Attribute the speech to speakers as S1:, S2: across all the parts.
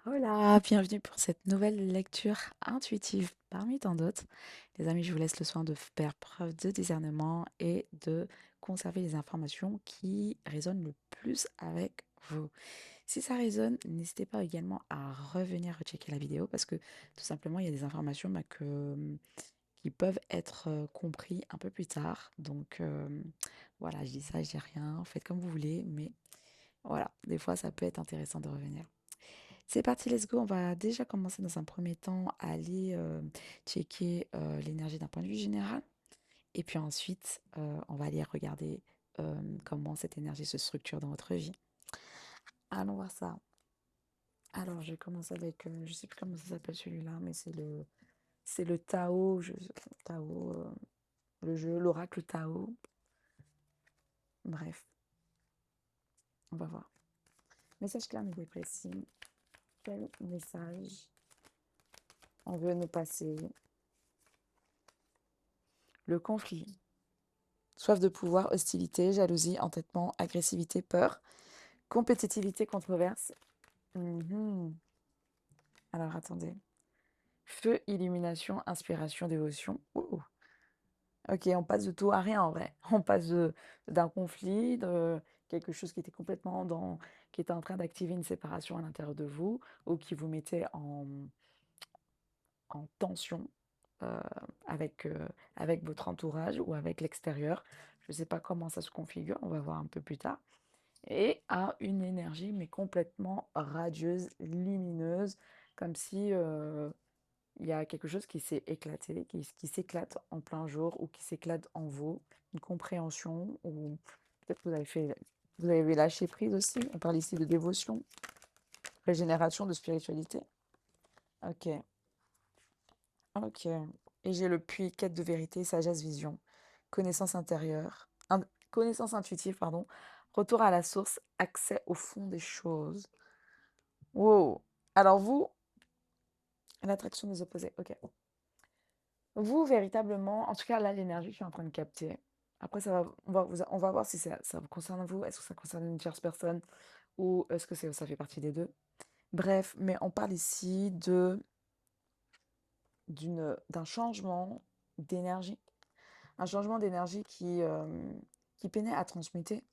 S1: Hola, bienvenue pour cette nouvelle lecture intuitive parmi tant d'autres. Les amis, je vous laisse le soin de faire preuve de discernement et de conserver les informations qui résonnent le plus avec vous. Si ça résonne, n'hésitez pas également à revenir rechecker la vidéo parce que tout simplement, il y a des informations qui peuvent être compris un peu plus tard. Donc voilà, je dis ça, je dis rien, faites comme vous voulez, mais voilà, des fois, ça peut être intéressant de revenir. C'est parti, let's go. On va déjà commencer dans un premier temps à aller checker l'énergie d'un point de vue général. Et puis ensuite, on va aller regarder comment cette énergie se structure dans votre vie. Allons voir ça. Alors, je commence avec, je sais plus comment ça s'appelle celui-là, mais c'est le Tao, Tao, le jeu, l'oracle Tao. Bref, on va voir. Message clair mais précis. Quel message on veut nous passer? Le conflit. Soif de pouvoir, hostilité, jalousie, entêtement, agressivité, peur, compétitivité, controverse. Mhm. Alors attendez. Feu, illumination, inspiration, dévotion. Ouh. Ok, on passe de tout à rien en vrai. On passe d'un conflit, de quelque chose qui était complètement qui était en train d'activer une séparation à l'intérieur de vous ou qui vous mettait en tension euh, avec votre entourage ou avec l'extérieur. Je ne sais pas comment ça se configure, on va voir un peu plus tard. Et a une énergie mais complètement radieuse, lumineuse, comme si il y a quelque chose qui s'est éclaté, qui s'éclate en plein jour ou qui s'éclate en vous, une compréhension ou peut-être que vous avez lâché prise aussi. On parle ici de dévotion, régénération, de spiritualité. Ok, ok. Et j'ai le puits, quête de vérité, sagesse, vision, connaissance intérieure, connaissance intuitive, pardon, retour à la source, accès au fond des choses. Wow. Alors vous, l'attraction des opposés, ok. Vous, véritablement, en tout cas là, l'énergie que je suis en train de capter. Après, on va voir si ça vous concerne vous, est-ce que ça concerne une tierce personne ou est-ce que ça fait partie des deux. Bref, mais on parle ici d'un changement d'énergie. Un changement d'énergie qui peinait à transmuter.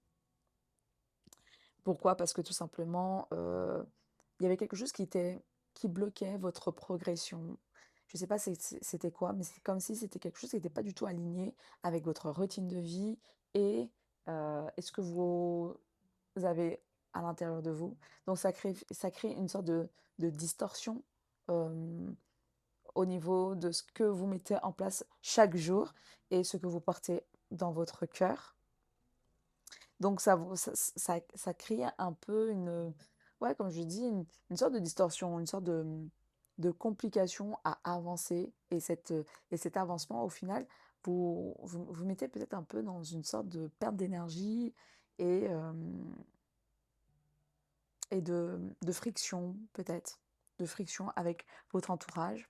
S1: Pourquoi? Parce que tout simplement, il y avait quelque chose qui bloquait votre progression. Je ne sais pas c'était quoi, mais c'est comme si c'était quelque chose qui n'était pas du tout aligné avec votre routine de vie et ce que vous avez à l'intérieur de vous. Donc ça crée une sorte de distorsion euh, au niveau de ce que vous mettez en place chaque jour et ce que vous portez dans votre cœur. Donc ça crée un peu ouais, comme je dis, une sorte de distorsion, une sorte de complication à avancer. Et cet avancement, au final, vous mettez peut-être un peu dans une sorte de perte d'énergie et, euh, et de friction, peut-être, de friction avec votre entourage.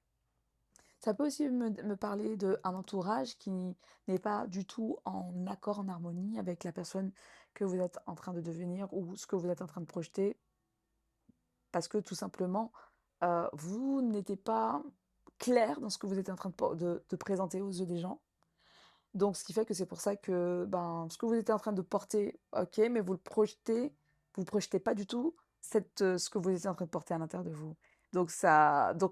S1: Ça peut aussi me parler d'un entourage qui n'est pas du tout en accord, en harmonie avec la personne que vous êtes en train de devenir ou ce que vous êtes en train de projeter, parce que tout simplement, vous n'étiez pas clair dans ce que vous êtes en train de présenter aux yeux des gens. Donc, ce qui fait que c'est pour ça que ben, ce que vous êtes en train de porter, ok, mais vous projetez pas du tout ce que vous êtes en train de porter à l'intérieur de vous. Donc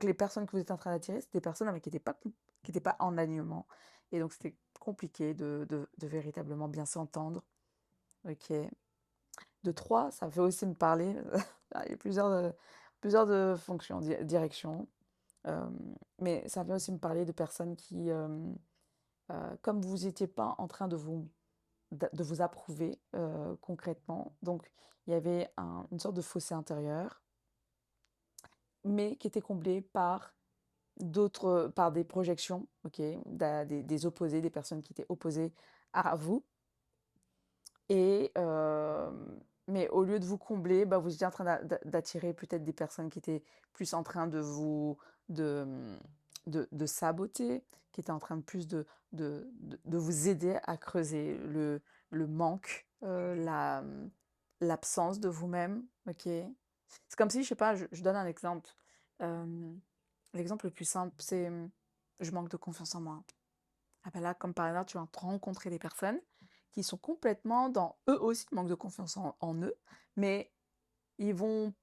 S1: les personnes que vous êtes en train d'attirer, c'est des personnes avec qui étaient pas en alignement. Et donc, c'était compliqué de véritablement bien s'entendre. Ok. De 3, ça fait aussi me parler. Il y a plusieurs de fonctions, directions. Euh, mais ça fait aussi me parler de personnes comme vous n'étiez pas en train de vous approuver concrètement, donc il y avait une sorte de fossé intérieur, mais qui était comblé par des projections, ok, des opposés, des personnes qui étaient opposées à vous. Et, mais au lieu de vous combler, bah, vous étiez en train d'attirer peut-être des personnes qui étaient plus en train de, de saboter, qui étaient en train de plus de vous aider à creuser le manque, l'absence de vous-même, ok? C'est comme si, je sais pas, je donne un exemple. L'exemple le plus simple, c'est je manque de confiance en moi. Ah ben là, comme par hasard, tu vas rencontrer des personnes qui sont complètement dans eux aussi, manque de confiance en eux, mais ils vont,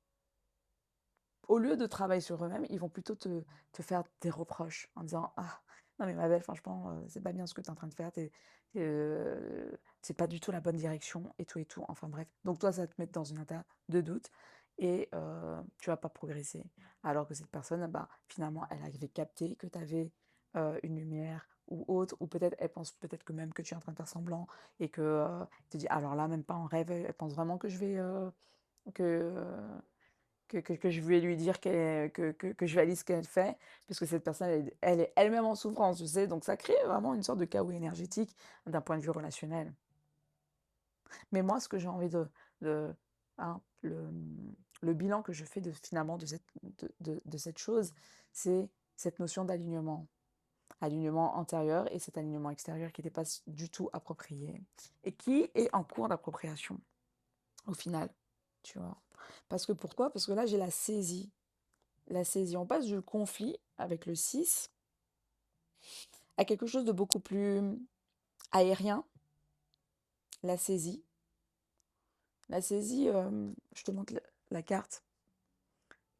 S1: au lieu de travailler sur eux-mêmes, ils vont plutôt te faire des reproches en disant ah, non mais ma belle, franchement, c'est pas bien ce que tu es en train de faire, c'est pas du tout la bonne direction et tout et tout. Enfin bref. Donc toi, ça va te mettre dans une état de doute et tu vas pas progresser. Alors que cette personne, bah, finalement, elle avait capté que tu avais une lumière ou autre, ou peut-être elle pense peut-être que même que tu es en train de faire semblant et que elle te dit alors là, même pas en rêve, elle pense vraiment que je vais que, que je vais lui dire que je valide ce qu'elle fait, parce que cette personne, elle est elle-même en souffrance, tu sais, donc ça crée vraiment une sorte de chaos énergétique d'un point de vue relationnel. Mais moi, ce que j'ai envie de hein, le bilan que je fais finalement de cette chose, c'est cette notion d'alignement. Alignement antérieur et cet alignement extérieur qui n'était pas du tout approprié et qui est en cours d'appropriation au final, tu vois. Parce que pourquoi? Parce que là, j'ai la saisie. La saisie. On passe du conflit avec le 6 à quelque chose de beaucoup plus aérien, la saisie. La saisie, je te montre la carte,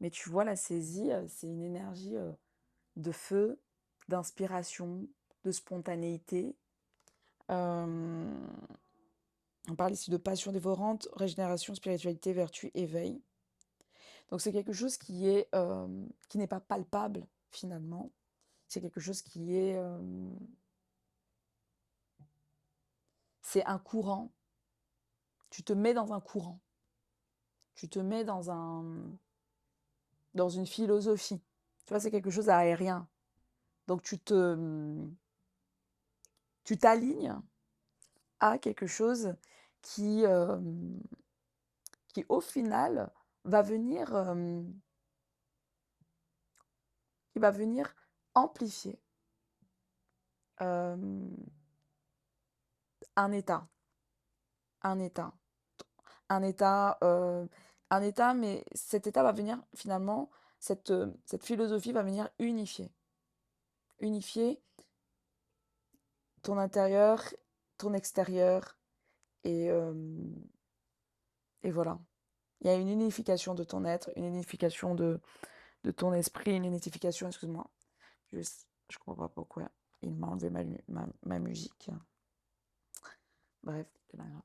S1: mais tu vois, la saisie, c'est une énergie de feu, d'inspiration, de spontanéité. Euh, on parle ici de passion dévorante, régénération, spiritualité, vertu, éveil. Donc c'est quelque chose qui n'est pas palpable finalement. C'est quelque chose c'est un courant. Tu te mets dans un courant. Tu te mets dans une philosophie. Tu vois, c'est quelque chose d'aérien. Donc tu t'alignes à quelque chose qui, euh, qui au final va venir, qui va venir amplifier euh, un état, un état, un état, un état, mais cet état va venir finalement, cette philosophie va venir unifier ton intérieur, ton extérieur, et, euh, et voilà. Il y a une unification de ton être, une unification de ton esprit, une unification, excuse-moi. Je, je comprends pas pourquoi il m'a enlevé ma musique. Bref, c'est pas grave.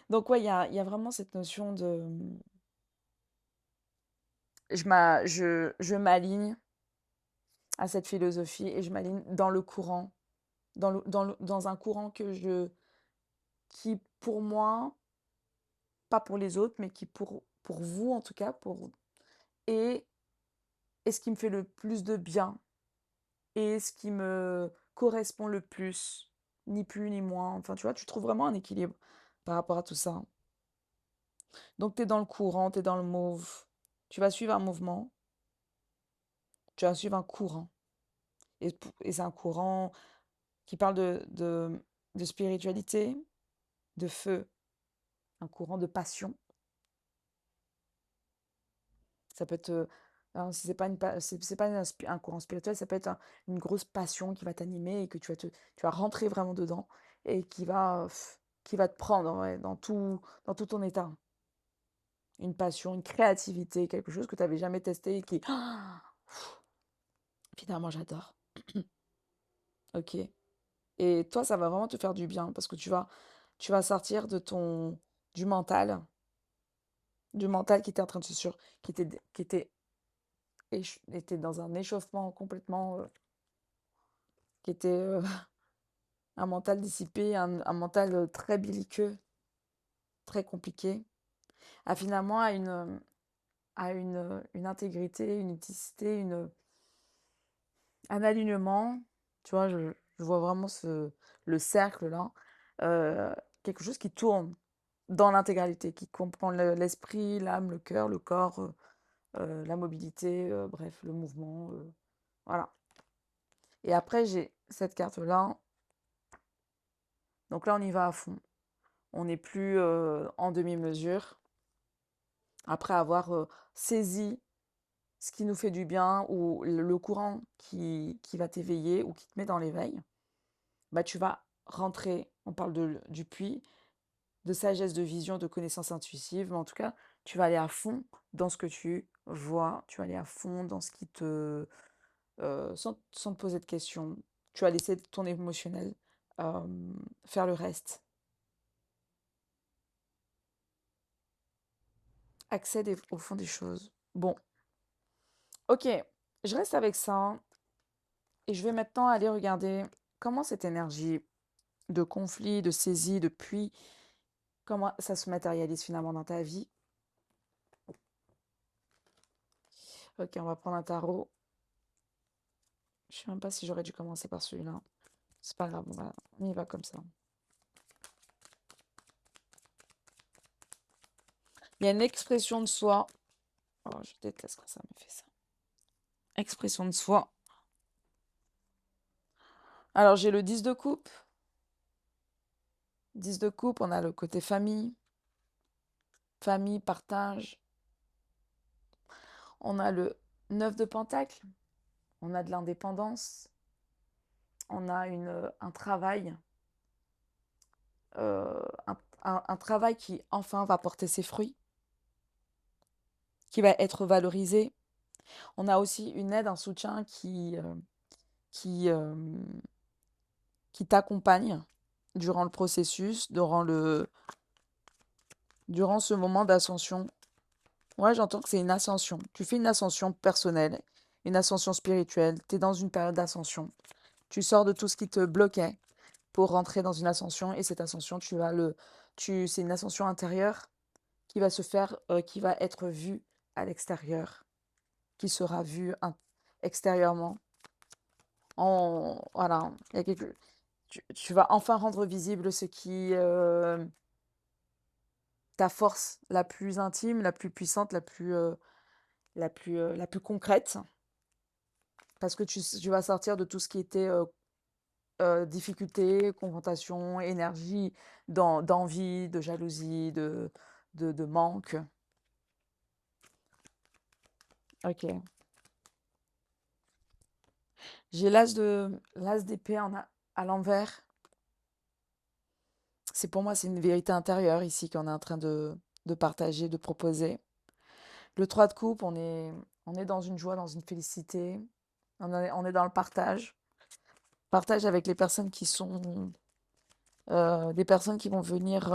S1: Donc ouais, il y a vraiment cette notion de... je m'aligne à cette philosophie et je m'aligne dans le courant, dans un courant qui pour moi, pas pour les autres, mais qui pour vous en tout cas, est, est ce qui me fait le plus de bien et ce qui me correspond le plus, ni plus ni moins. Enfin, tu vois, tu trouves vraiment un équilibre par rapport à tout ça. Donc, tu es dans le courant, tu es dans le move. Tu vas suivre un mouvement, tu vas suivre un courant. Et c'est un courant qui parle de spiritualité, de feu, un courant de passion. Ça peut être, hein, si c'est pas, c'est pas un courant spirituel, ça peut être une grosse passion qui va t'animer et que tu vas rentrer vraiment dedans et qui va te prendre ouais, dans tout ton état. Une passion, une créativité, quelque chose que tu n'avais jamais testé et qui, finalement, j'adore. Ok. Et toi, ça va vraiment te faire du bien parce que tu vas sortir du mental qui était en train de était dans un échauffement complètement, qui était un mental dissipé, un mental très belliqueux, très compliqué, à finalement une intégrité, une unicité, un alignement. Tu vois, je vois vraiment le cercle là, euh, quelque chose qui tourne dans l'intégralité, qui comprend l'esprit, l'âme, le cœur, le corps, la mobilité, bref, le mouvement. Voilà. Et après, j'ai cette carte-là. Donc là, on y va à fond. On n'est plus en demi-mesure. après avoir saisi ce qui nous fait du bien ou le courant qui va t'éveiller ou qui te met dans l'éveil, bah, tu vas rentrer, on parle du puits, de sagesse, de vision, de connaissance intuitive, mais en tout cas, tu vas aller à fond dans ce que tu vois, tu vas aller à fond dans ce qui te... sans te poser de questions, tu vas laisser ton émotionnel faire le reste. Accède au fond des choses. Bon, ok, je reste avec ça et je vais maintenant aller regarder comment cette énergie de conflit, de saisie, de puits, comment ça se matérialise finalement dans ta vie. Ok, on va prendre un tarot. Je sais même pas si j'aurais dû commencer par celui-là. C'est pas grave, on y va comme ça. Il y a une expression de soi. Oh, je déteste quand ça me fait ça. Expression de soi. Alors, j'ai le 10 de coupe. 10 de coupe, on a le côté famille. Famille, partage. On a le 9 de pentacle. On a de l'indépendance. On a un travail. Un travail qui, enfin, va porter ses fruits. Qui va être valorisé. On a aussi une aide, un soutien qui, qui t'accompagne durant le processus, durant ce moment d'ascension. Ouais, j'entends que c'est une ascension. Tu fais une ascension personnelle, une ascension spirituelle. Tu es dans une période d'ascension. Tu sors de tout ce qui te bloquait pour rentrer dans une ascension. Et cette ascension, c'est une ascension intérieure qui va se faire, qui va être vue à l'extérieur, qui sera vue extérieurement. Voilà, tu vas enfin rendre visible ce qui, ta force la plus intime, la plus puissante, la plus concrète, parce que tu vas sortir de tout ce qui était difficulté, confrontation, énergie, d'envie, de jalousie, de manque. Ok. J'ai l'as d'épée à l'envers. C'est pour moi, c'est une vérité intérieure ici qu'on est en train de partager, de proposer. Le 3 de coupe, on est dans une joie, dans une félicité. On est dans le partage. Partage avec les personnes qui sont des personnes qui vont venir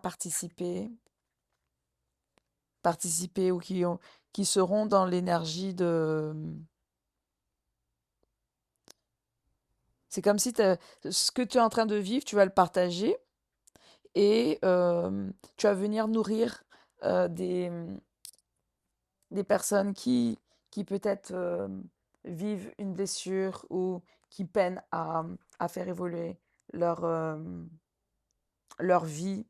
S1: participer ou qui seront dans l'énergie de... C'est comme si ce que tu es en train de vivre, tu vas le partager et tu vas venir nourrir des personnes qui peut-être vivent une blessure ou qui peinent à faire évoluer leur, leur vie,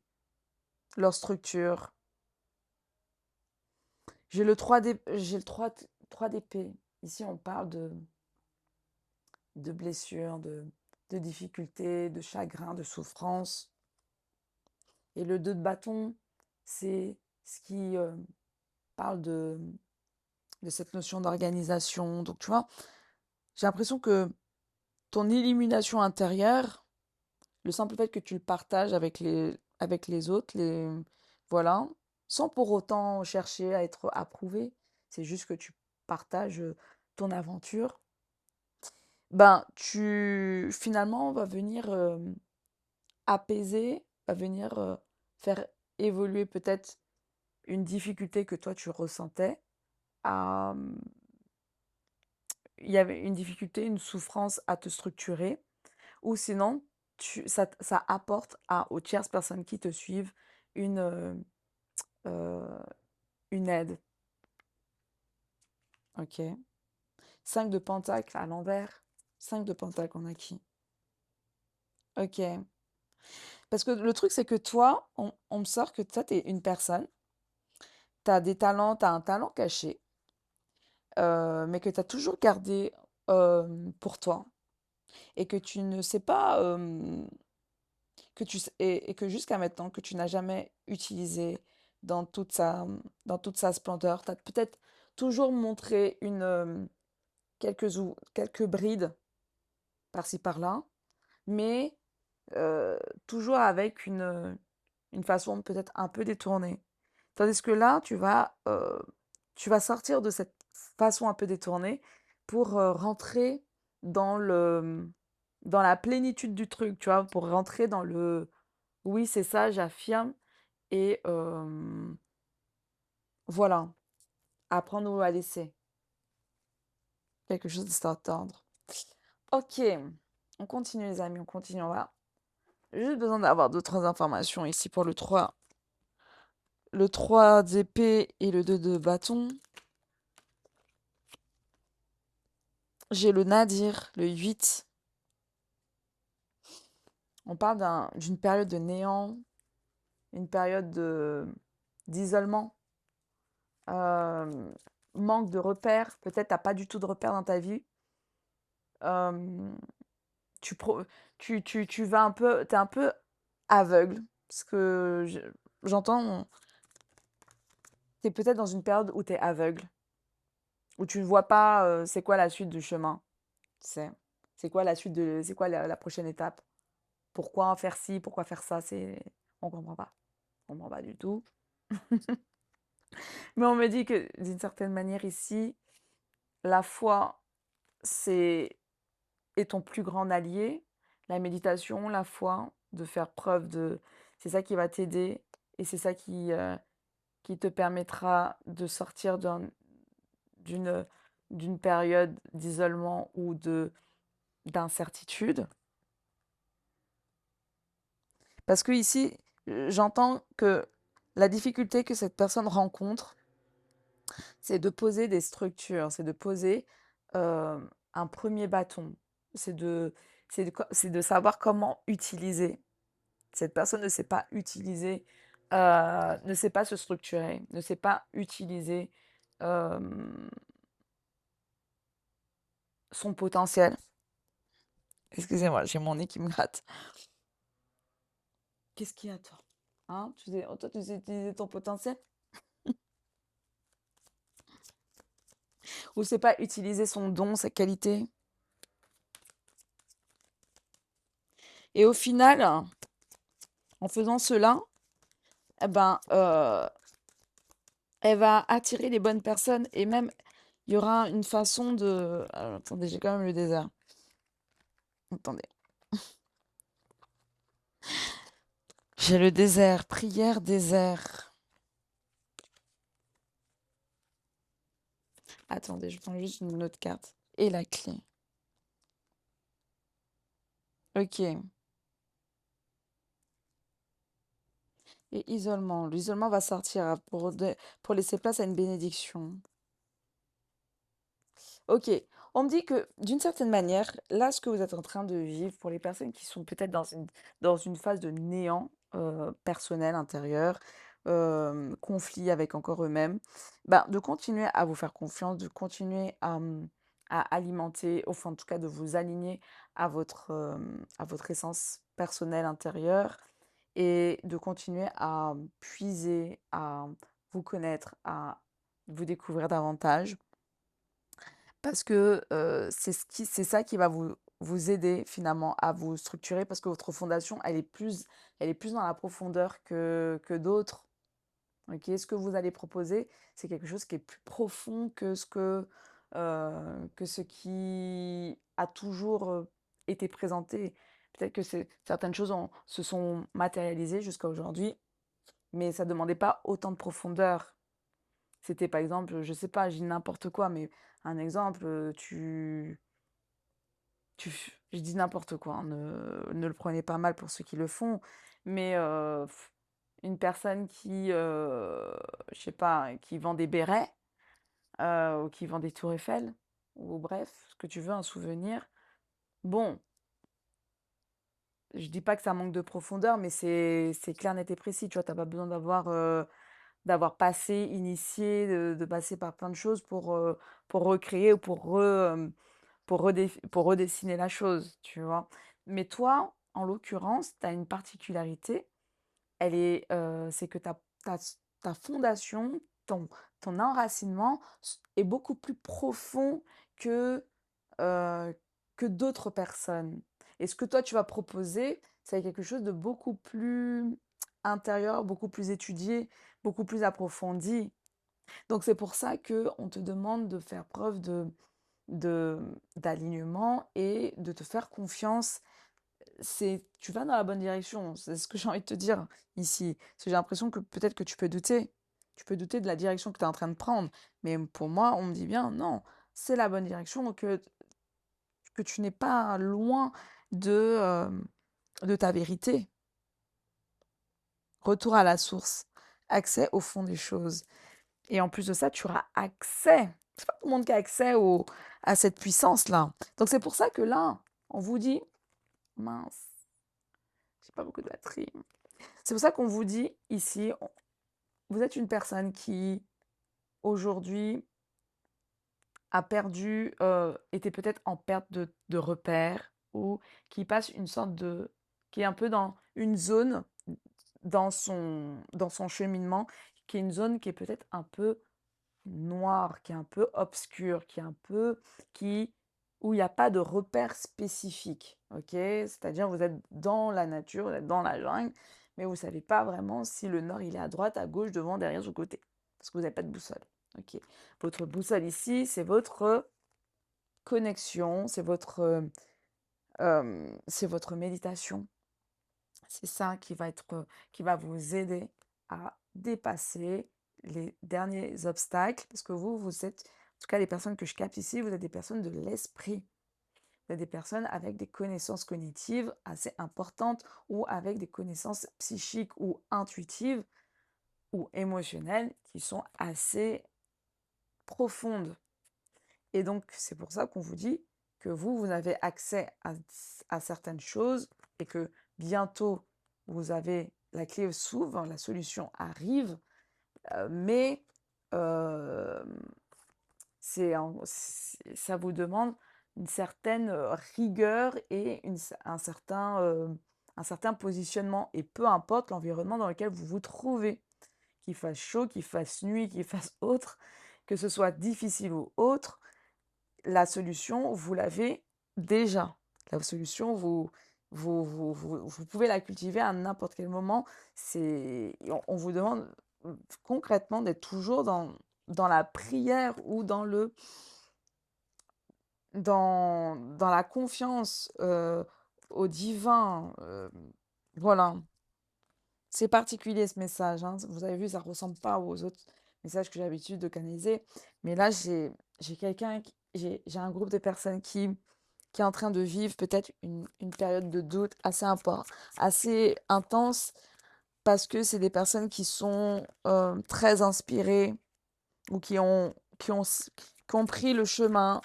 S1: leur structure. J'ai le 3 d'épée. Ici, on parle de blessures, de difficultés, de chagrin, de souffrance. Et le 2 de bâton, c'est ce qui parle de cette notion d'organisation. Donc, tu vois, j'ai l'impression que ton illumination intérieure, le simple fait que tu le partages avec les autres, voilà, sans pour autant chercher à être approuvé, c'est juste que tu partages ton aventure, ben, tu finalement va venir apaiser, va venir faire évoluer peut-être une difficulté que toi tu ressentais. à, Il y avait une difficulté, une souffrance à te structurer, ou sinon, ça apporte aux tierces personnes qui te suivent une, euh, une aide. Ok. 5 de pentacle à l'envers. 5 de pentacle, on a qui? Ok. Parce que le truc, c'est que toi, on me sort que toi, tu es une personne, tu as des talents, tu as un talent caché, mais que tu as toujours gardé pour toi et que tu ne sais pas et que jusqu'à maintenant, que tu n'as jamais utilisé dans dans toute sa splendeur. Tu as peut-être toujours montré quelques brides par-ci par-là, mais toujours avec une façon peut-être un peu détournée. Tandis que là, tu vas sortir de cette façon un peu détournée pour rentrer dans dans la plénitude du truc, tu vois, pour rentrer dans le oui, c'est ça, j'affirme, et voilà, apprendre ou à laisser. Quelque chose de cet ordre. Ok, on continue les amis, on continue, on va. J'ai juste besoin d'avoir d'autres informations ici pour le 3 d'épée et le 2 de bâton. J'ai le nadir, le 8. On parle d'une période de néant, une période d'isolement, euh, manque de repères. Peut-être t'as pas du tout de repères dans ta vie. Euh, tu, pro- tu vas un peu, t'es un peu aveugle. Parce que j'entends, t'es peut-être dans une période où t'es aveugle, où tu ne vois pas c'est quoi la suite du chemin. C'est, c'est quoi c'est quoi la prochaine étape? Pourquoi faire ci, pourquoi faire ça? On comprend pas. On comprend pas du tout. Mais on me dit que d'une certaine manière ici, la foi, c'est est ton plus grand allié. La méditation, la foi, de faire preuve de... C'est ça qui va t'aider et c'est ça qui te permettra de sortir d'une, d'une période d'isolement ou d'incertitude. Parce que ici, j'entends que la difficulté que cette personne rencontre, c'est de poser des structures, c'est de poser un premier bâton, c'est c'est de savoir comment utiliser. Cette personne ne sait pas utiliser, ne sait pas se structurer, ne sait pas utiliser euh, son potentiel. Excusez-moi, j'ai mon nez qui me gratte. Qu'est-ce qu'il y a, toi? Hein? Toi, tu sais utiliser ton potentiel? Ou c'est pas utiliser son don, sa qualité? Et au final, en faisant cela, eh ben, elle va attirer les bonnes personnes et même il y aura une façon de... Alors, attendez, j'ai quand même le désert. Attendez. J'ai le désert, prière, désert. Attendez, je prends juste une autre carte. Et la clé. Ok. Et isolement. L'isolement va sortir pour laisser place à une bénédiction. Ok. On me dit que d'une certaine manière, là, ce que vous êtes en train de vivre, pour les personnes qui sont peut-être dans une phase de néant personnel, intérieur, conflit avec encore eux-mêmes, bah, de continuer à vous faire confiance, de continuer à alimenter, au fond, en tout cas, de vous aligner à votre essence personnelle intérieure et de continuer à puiser, à vous connaître, à vous découvrir davantage. Parce que c'est ça qui va vous aider finalement à vous structurer parce que votre fondation, elle est plus dans la profondeur que d'autres. Ok, ce que vous allez proposer, c'est quelque chose qui est plus profond que ce qui a toujours été présenté. Peut-être que certaines choses se sont matérialisées jusqu'à aujourd'hui, mais ça ne demandait pas autant de profondeur. C'était par exemple, je sais pas, j'ai n'importe quoi, mais un exemple, je dis n'importe quoi, hein, ne le prenez pas mal pour ceux qui le font, mais une personne je sais pas, qui vend des bérets, ou qui vend des tours Eiffel, ou bref, ce que tu veux, un souvenir. Bon, je dis pas que ça manque de profondeur, mais c'est clair, net et précis, tu vois, t'as pas besoin d'avoir passé, initié, de passer par plein de choses pour recréer ou pour redessiner la chose, tu vois. Mais toi, en l'occurrence, tu as une particularité, c'est que ta fondation, ton, ton enracinement est beaucoup plus profond que, euh, que d'autres personnes. Et ce que toi, tu vas proposer, c'est quelque chose de beaucoup plus intérieur, beaucoup plus étudié, beaucoup plus approfondi. Donc c'est pour ça que on te demande de faire preuve de d'alignement et de te faire confiance. Tu vas dans la bonne direction, c'est ce que j'ai envie de te dire ici. Parce que j'ai l'impression que peut-être que tu peux douter. Tu peux douter de la direction que tu es en train de prendre. Mais pour moi, on me dit bien, non, c'est la bonne direction, que tu n'es pas loin de ta vérité. Retour à la source, accès au fond des choses. Et en plus de ça, tu auras accès. C'est pas tout le monde qui a accès à cette puissance-là. Donc c'est pour ça que là, on vous dit, mince, j'ai pas beaucoup de batterie. C'est pour ça qu'on vous dit ici, vous êtes une personne qui aujourd'hui a perdu, était peut-être en perte de repères ou qui passe une sorte de, qui est un peu dans une zone dans son cheminement, qui est une zone qui est peut-être un peu noir, qui est un peu obscur, qui est un peu qui où il n'y a pas de repère spécifique, ok? C'est-à-dire vous êtes dans la nature, vous êtes dans la jungle, mais vous ne savez pas vraiment si le nord il est à droite, à gauche, devant, derrière, sur le côté, parce que vous n'avez pas de boussole, ok? Votre boussole ici, c'est votre connexion, c'est votre méditation. C'est ça qui va vous aider à dépasser les derniers obstacles, parce que vous êtes, en tout cas les personnes que je capte ici, vous êtes des personnes de l'esprit. Vous êtes des personnes avec des connaissances cognitives assez importantes ou avec des connaissances psychiques ou intuitives ou émotionnelles qui sont assez profondes. Et donc, c'est pour ça qu'on vous dit que vous avez accès à certaines choses et que bientôt, vous avez la clé s'ouvre, la solution arrive, mais euh, ça vous demande une certaine rigueur et un certain positionnement. Et peu importe l'environnement dans lequel vous vous trouvez, qu'il fasse chaud, qu'il fasse nuit, qu'il fasse autre, que ce soit difficile ou autre, la solution, vous l'avez déjà. La solution, vous pouvez la cultiver à n'importe quel moment. On vous demande concrètement d'être toujours dans la prière ou dans la confiance au divin. Voilà. C'est particulier ce message, hein. Vous avez vu, ça ne ressemble pas aux autres messages que j'ai l'habitude de canaliser. Mais là, j'ai un groupe de personnes qui est en train de vivre peut-être une période de doute assez intense parce que c'est des personnes qui sont très inspirées ou qui ont pris le chemin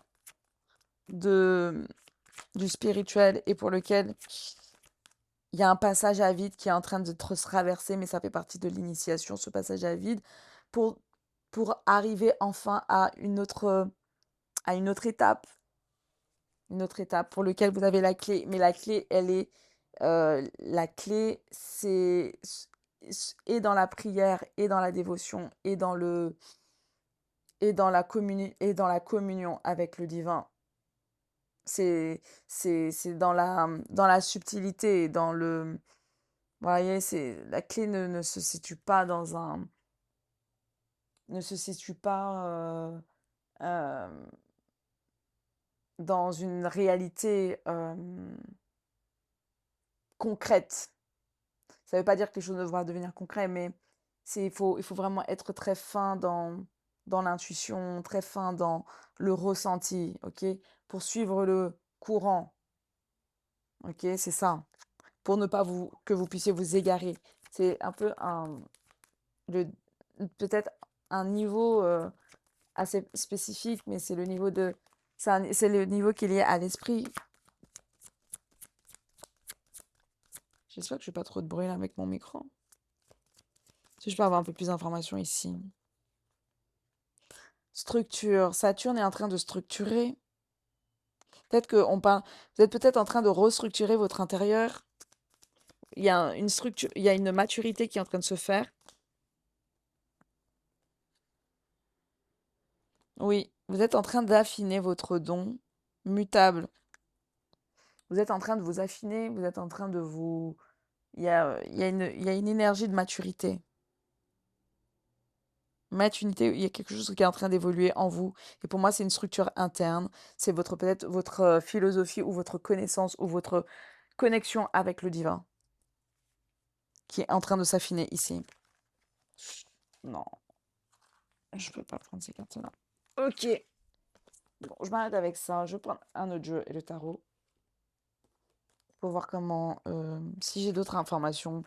S1: de, du spirituel et pour lequel il y a un passage à vide qui est en train de se traverser, mais ça fait partie de l'initiation, ce passage à vide, pour, pour arriver enfin à une autre étape pour laquelle vous avez la clé. Mais la clé, la clé, et dans la prière, et dans la dévotion, et dans la communion avec le divin. C'est dans la subtilité, vous voyez, la clé ne se situe pas ne se situe pas dans une réalité concrète. Ça ne veut pas dire que les choses devront devenir concrètes, mais il faut vraiment être très fin dans l'intuition, très fin dans le ressenti, ok? Pour suivre le courant, ok? C'est ça. Pour ne pas que vous puissiez vous égarer. C'est un peu le, peut-être un niveau assez spécifique, mais c'est le niveau qui est lié à l'esprit. J'espère que je n'ai pas trop de bruit là avec mon micro. Si je peux avoir un peu plus d'informations ici. Structure. Saturne est en train de structurer. Peut-être que vous êtes peut-être en train de restructurer votre intérieur. Il y a une structure, il y a une maturité qui est en train de se faire. Oui, vous êtes en train d'affiner votre don mutable. Vous êtes en train de vous affiner, vous êtes en train de vous... il y a une énergie de maturité. Maturité, il y a quelque chose qui est en train d'évoluer en vous. Et pour moi, c'est une structure interne. C'est votre peut-être votre philosophie ou votre connaissance ou votre connexion avec le divin qui est en train de s'affiner ici. Non, je peux pas prendre ces cartes-là. Ok. Bon, je m'arrête avec ça. Je vais prendre un autre jeu et le tarot pour voir comment, si j'ai d'autres informations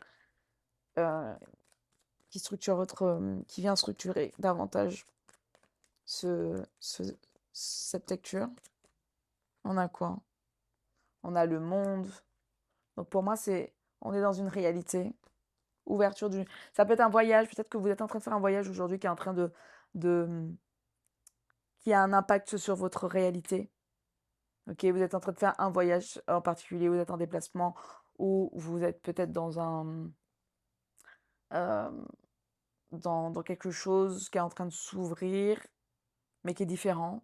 S1: euh, qui structurent votre, qui vient structurer davantage ce, ce- cette lecture. On a quoi? On a le monde. Donc pour moi, on est dans une réalité. Ouverture du. Ça peut être un voyage. Peut-être que vous êtes en train de faire un voyage aujourd'hui qui est en train de, qui a un impact sur votre réalité. Ok, vous êtes en train de faire un voyage en particulier, vous êtes en déplacement ou vous êtes peut-être euh, dans quelque chose qui est en train de s'ouvrir, mais qui est différent.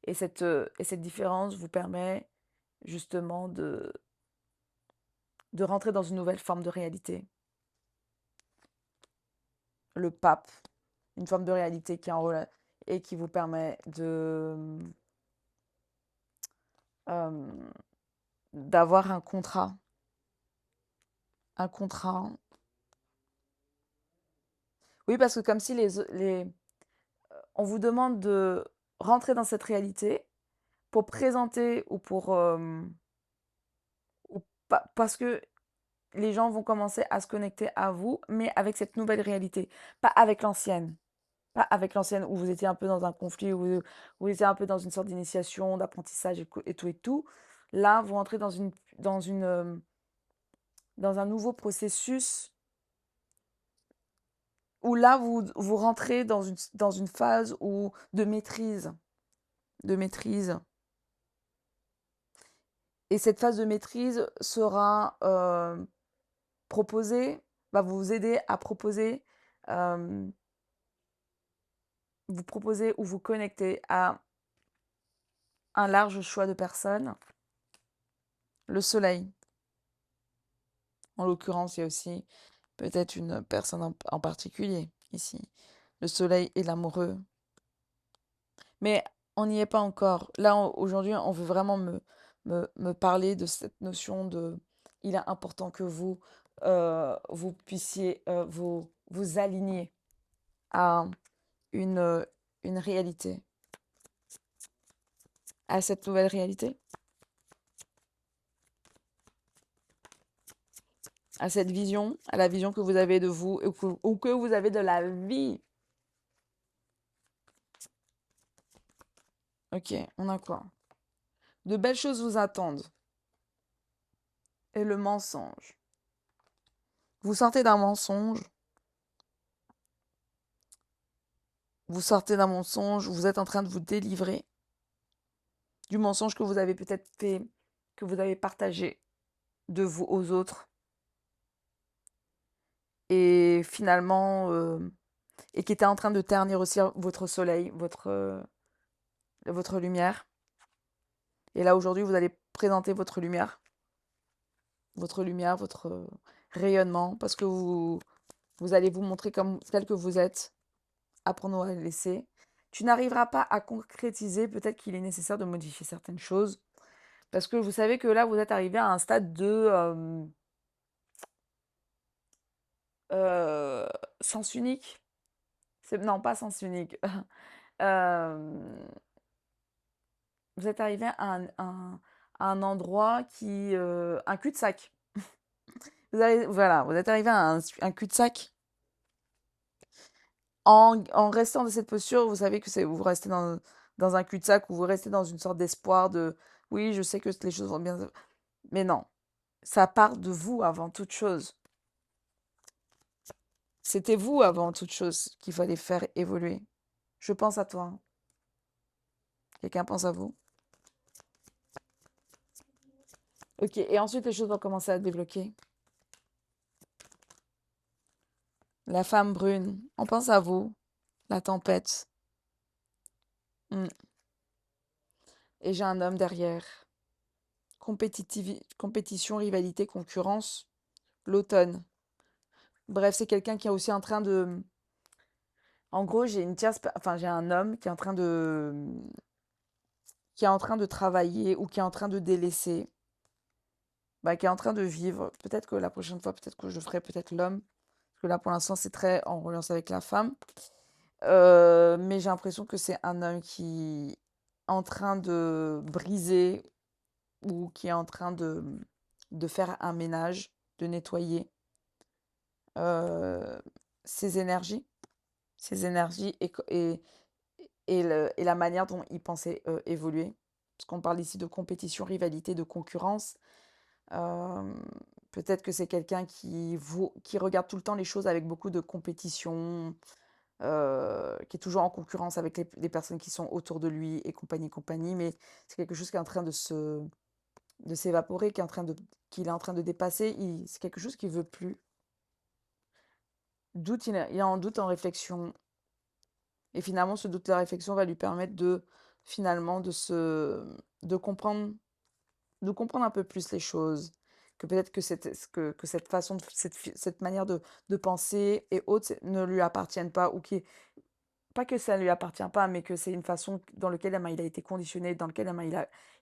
S1: Et cette différence vous permet justement de rentrer dans une nouvelle forme de réalité. Le pape, une forme de réalité qui est et qui vous permet euh, d'avoir un contrat. Un contrat. Oui, parce que comme si on vous demande de rentrer dans cette réalité pour présenter ou parce que les gens vont commencer à se connecter à vous, mais avec cette nouvelle réalité, pas avec l'ancienne. Pas avec l'ancienne où vous étiez un peu dans un conflit, où vous étiez un peu dans une sorte d'initiation, d'apprentissage et tout et tout. Là, vous entrez dans un nouveau processus où là, vous rentrez dans une phase de maîtrise. De maîtrise. Et cette phase de maîtrise sera proposée, va vous aider à euh, vous proposer ou vous connecter à un large choix de personnes. Le soleil, en l'occurrence, il y a aussi peut-être une personne en particulier ici. Le soleil et l'amoureux. Mais on n'y est pas encore. Là, aujourd'hui, on veut vraiment me parler de cette notion de il est important que vous puissiez vous aligner à une, euh, une réalité, à cette nouvelle réalité, à cette vision, à la vision que vous avez de vous ou que vous avez de la vie. Ok, on a quoi? De belles choses vous attendent. Et le mensonge. Vous sortez d'un mensonge. Vous sortez d'un mensonge. Vous êtes en train de vous délivrer du mensonge que vous avez peut-être fait, que vous avez partagé de vous aux autres. Et finalement, et qui était en train de ternir aussi votre soleil, votre lumière. Et là, aujourd'hui, vous allez présenter votre lumière, votre rayonnement, parce que vous allez vous montrer comme tel que vous êtes. Apprendre à le laisser. Tu n'arriveras pas à concrétiser, peut-être qu'il est nécessaire de modifier certaines choses, parce que vous savez que là, vous êtes arrivé à un stade de euh, sens unique. Non, pas sens unique. Euh, vous êtes arrivé à un endroit un cul-de-sac. Voilà, vous êtes arrivé à un cul-de-sac. En restant dans cette posture, vous savez que vous restez dans un cul-de-sac ou vous restez dans une sorte d'espoir de oui, je sais que les choses vont bien. Mais non, ça part de vous avant toute chose. C'était vous avant toute chose qu'il fallait faire évoluer. Je pense à toi. Quelqu'un pense à vous? Ok, et ensuite les choses vont commencer à débloquer. La femme brune, on pense à vous, la tempête. Mm. Et j'ai un homme derrière. Compétition, rivalité, concurrence, l'automne. Bref, c'est quelqu'un qui est aussi en train de... En gros, j'ai une tierce... Enfin, j'ai un homme qui est en train de... qui est en train de travailler ou qui est en train de délaisser, bah, qui est en train de vivre. Peut-être que la prochaine fois, peut-être que je ferai peut-être l'homme. Parce que là, pour l'instant, c'est très en relance avec la femme. Mais j'ai l'impression que c'est un homme qui est en train de briser ou qui est en train de faire un ménage, de nettoyer euh, ses énergies, ses énergies et la manière dont il pensait évoluer. Parce qu'on parle ici de compétition, rivalité, de concurrence. Euh, Peut-être que c'est quelqu'un qui regarde tout le temps les choses avec beaucoup de compétition, qui est toujours en concurrence avec les personnes qui sont autour de lui et compagnie, compagnie. Mais c'est quelque chose qui est en train de s'évaporer, qu'il est en train de dépasser. C'est quelque chose qu'il veut plus. Doute, il est en doute, en réflexion. Et finalement, ce doute, la réflexion va lui permettre finalement, de comprendre, un peu plus les choses. Que peut-être que cette façon, cette manière de penser et autres ne lui appartiennent pas, ou pas que ça ne lui appartient pas, mais que c'est une façon dans laquelle il a été conditionné, dans laquelle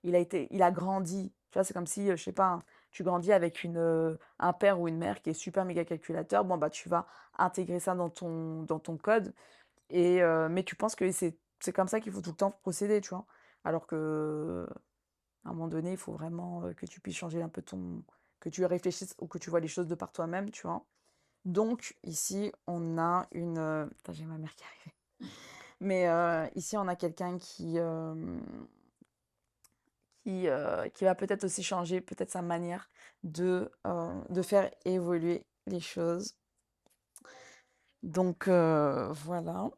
S1: il a grandi. Tu vois, c'est comme si, je sais pas, hein, tu grandis avec un père ou une mère qui est super méga calculateur. Bon, bah, tu vas intégrer ça dans ton code. Mais tu penses que c'est comme ça qu'il faut tout le temps procéder, tu vois. Alors que, à un moment donné, il faut vraiment que tu puisses changer un peu que tu réfléchisses ou que tu vois les choses de par toi-même, tu vois. Donc, ici, on a une. Attends, j'ai ma mère qui arrive. Mais ici, on a quelqu'un qui va peut-être aussi changer peut-être sa manière de faire évoluer les choses. Donc, voilà.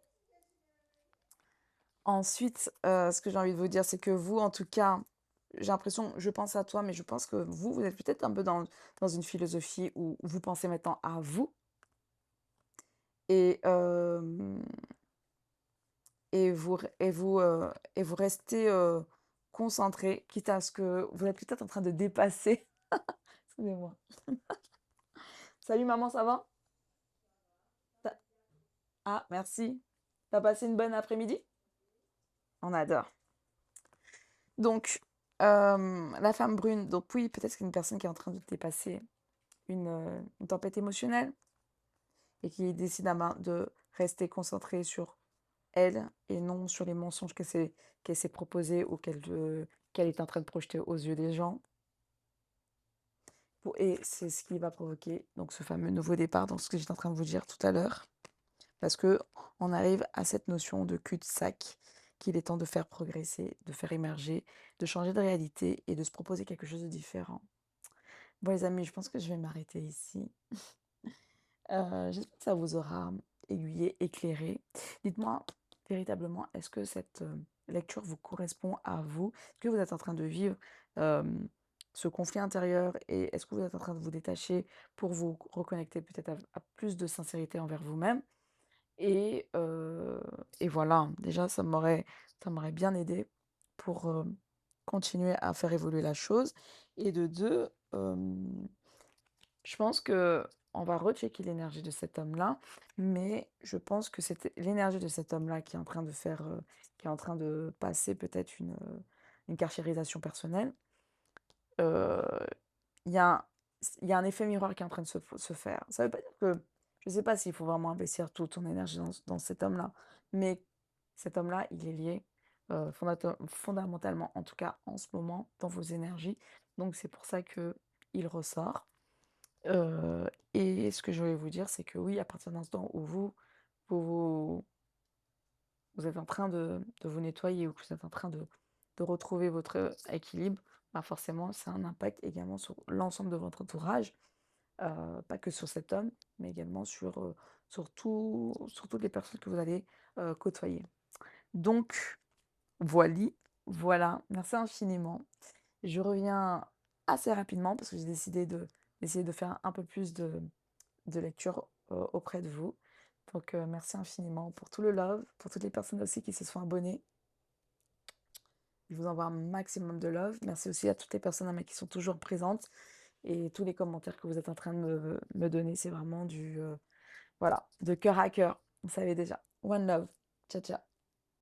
S1: Ensuite, ce que j'ai envie de vous dire, c'est que vous, en tout cas, j'ai l'impression, je pense à toi, mais je pense que vous êtes peut-être un peu dans une philosophie où vous pensez maintenant à vous et, et vous restez concentré, quitte à ce que vous êtes peut-être en train de dépasser. Excusez-moi. Salut maman, ça va? T'as- Ah, merci. T'as passé une bonne après-midi? On adore. Donc, la femme brune, donc oui, peut-être qu'une personne qui est en train de dépasser une tempête émotionnelle et qui décide de rester concentrée sur elle et non sur les mensonges qu'elle s'est proposés ou qu'elle est en train de projeter aux yeux des gens. Et c'est ce qui va provoquer donc ce fameux nouveau départ, donc ce que j'étais en train de vous dire tout à l'heure. Parce que on arrive à cette notion de cul-de-sac qu'il est temps de faire progresser, de faire émerger, de changer de réalité et de se proposer quelque chose de différent. Bon les amis, je pense que je vais m'arrêter ici. J'espère que ça vous aura aiguillé, éclairé. Dites-moi véritablement, est-ce que cette lecture vous correspond à vous? Est-ce que vous êtes en train de vivre euh, ce conflit intérieur et est-ce que vous êtes en train de vous détacher pour vous reconnecter peut-être à plus de sincérité envers vous-même? Et, euh, et voilà, déjà, ça m'aurait bien aidé pour continuer à faire évoluer la chose. Et de deux, je pense que on va rechecker l'énergie de cet homme-là, mais je pense que c'est l'énergie de cet homme-là qui est en train de qui est en train de passer peut-être une carchérisation personnelle. Euh, il y a un, il y a un effet miroir qui est en train de se faire. Ça veut pas dire que je ne sais pas s'il faut vraiment investir toute ton énergie dans cet homme-là, mais cet homme-là, il est lié fondamentalement, en tout cas en ce moment, dans vos énergies. Donc c'est pour ça que il ressort. Et ce que je voulais vous dire, c'est que oui, à partir de l'instant où vous, vous êtes en train de vous nettoyer ou que vous êtes en train de retrouver votre équilibre, bah forcément, ça a un impact également sur l'ensemble de votre entourage, pas que sur cet homme, mais également sur toutes les personnes que vous allez côtoyer. Donc, voilà, merci infiniment. Je reviens assez rapidement parce que j'ai décidé d'essayer de faire un peu plus de lecture auprès de vous. Donc, merci infiniment pour tout le love, pour toutes les personnes aussi qui se sont abonnées. Je vous envoie un maximum de love. Merci aussi à toutes les personnes qui sont toujours présentes et tous les commentaires que vous êtes en train de me donner. C'est vraiment du, voilà, de cœur à cœur. Vous savez déjà. One love. Ciao, ciao.